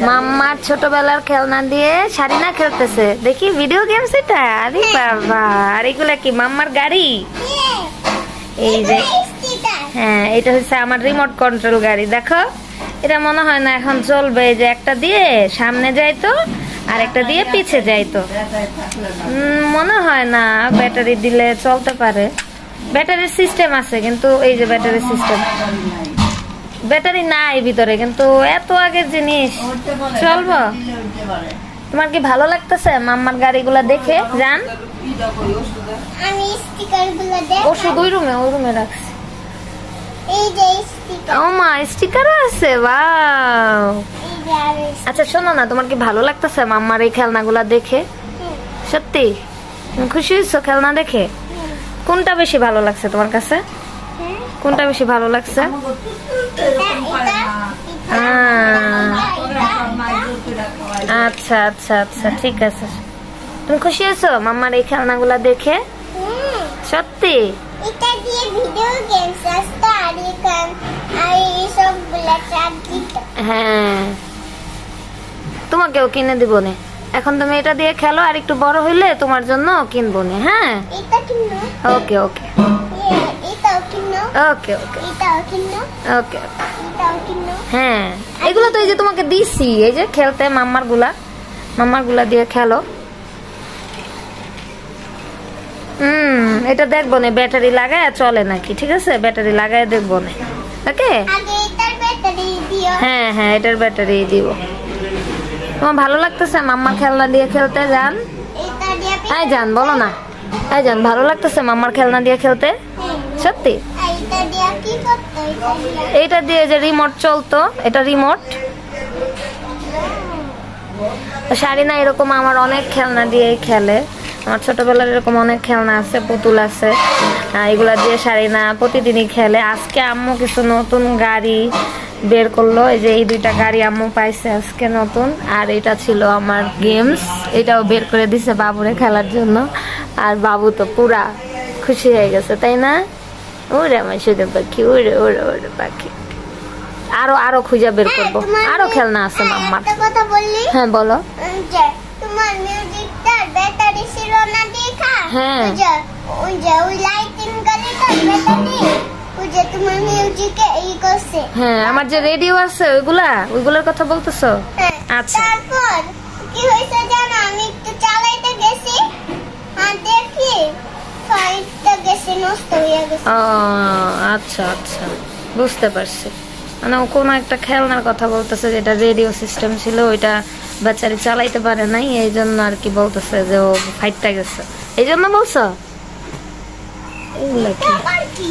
মাম্মার ছোটবেলার খেলনা দিয়ে সারিনা খেলতেছে, দেখি ভিডিও গেমস এটা। আরে বাবা, আর এগুলা কি মাম্মার গাড়ি? এই যে হ্যাঁ, এটা হচ্ছে আমার রিমোট কন্ট্রোল গাড়ি। দেখো, এটা মনে হয় না এখন চলবে। এই যে একটা দিয়ে সামনে যাইতো আর একটা দিয়ে পিছে যাইতো, মনে হয় না ব্যাটারি দিলে চলতে পারে। ব্যাটারির সিস্টেম আছে কিন্তু এই যে ব্যাটারি সিস্টেম, ব্যাটারি নাই ভিতরে, কিন্তু এত আগের জিনিস চলবো? তোমার কি ভালো লাগতেছে মাম্মার গাড়িগুলা দেখে? জান ওষুধ ওই রুমে রাখছি। ও মা, স্টিকারও আছে, ওয়াও। আচ্ছা শোনো না, তোমার কি ভালো লাগতেছে মাম্মার এই খেলনাগুলা দেখে? সত্যি খুশি হয়েছো খেলনা দেখে? কোনটা বেশি ভালো লাগছে তোমার কাছে? কোনটা বেশি ভালো লাগছে? আচ্ছা আচ্ছা আচ্ছা, ঠিক আছে। তুমি খুশি হয়েছো মাম্মার এই খেলনাগুলা দেখে? সত্যি? হ্যাঁ, তোমাকেও কিনে দিব না। এখন তুমি এটা দিয়ে খেলো, আর একটু বড় হইলে তোমার জন্য কিনবো না। হ্যাঁ, ওকে ওকে ওকে ওকে ওকে। হ্যাঁ, এগুলো তো এই যে তোমাকে দিছি, এই যে খেলতে মাম্মার গুলা দিয়ে খেলো। এটা দেখবো না ব্যাটারি লাগায় চলে নাকি, ঠিক আছে? ব্যাটারি লাগায় দেখবো না। ওকে, হ্যাঁ হ্যাঁ, এটার ব্যাটারি দিব। তোমার ভালো লাগতেছে মাম্মার খেলনা দিয়ে খেলতে? জান, হ্যাঁ জান বলো না। হ্যাঁ জান, ভালো লাগতেছে মাম্মার খেলনা দিয়ে খেলতে? সত্যি? এইটা দিয়ে যে রিমোট চলতো, এটা রিমোট। সারিনা এরকম আমার অনেক খেলনা দিয়ে খেলে। আমার ছোটবেলার এরকম অনেক খেলনা আছে, পুতুল আছে, এগুলা দিয়ে সারিনা প্রতিদিনই খেলে। আজকে আম্মু কিছু নতুন গাড়ি বের করলো, এই যে এই দুইটা গাড়ি আম্মু পাইছে আজকে নতুন। আর এটা ছিল আমার গেমস, এটাও বের করে দিছে বাবুরে খেলার জন্য। আর বাবু তো পুরা খুশি হয়ে গেছে, তাই না? ওরে আমার সুন্দর পাখি, ওরে ওরে ওরে পাখি। আরো আরো খুঁজে বের করবো, আরো খেলনা আছে মাম্মার। হ্যাঁ বলো। তোমার মিউজিকটার ব্যাটারি ছিল না দেখা? হ্যাঁ, ওই যে ওই লাইটিং গাড়িটার ব্যাটারি, ওই যে তোমার মিউজিকে এই করছে। হ্যাঁ, আমার যে রেডিও আছে ওইগুলার কথা বলতেছো? আচ্ছা, তারপর কি হইছে জানো? আমি একটু চালাইতে গেছি আর দেখি ফাইটটা গেছে, নষ্ট হয়ে গেছে। ও আচ্ছা আচ্ছা, বুঝতে পারছি। মানে ও কোনো একটা খেলনার কথা বলতেছে যেটা রেডিও সিস্টেম ছিল, ওইটা বাচ্চারা চালাইতে পারে নাই, এই জন্য আর কি বলতেছে যে ও ফাইটটা গেছে, এই জন্য বলছো? এগুলা কি?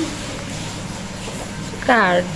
কার্ড।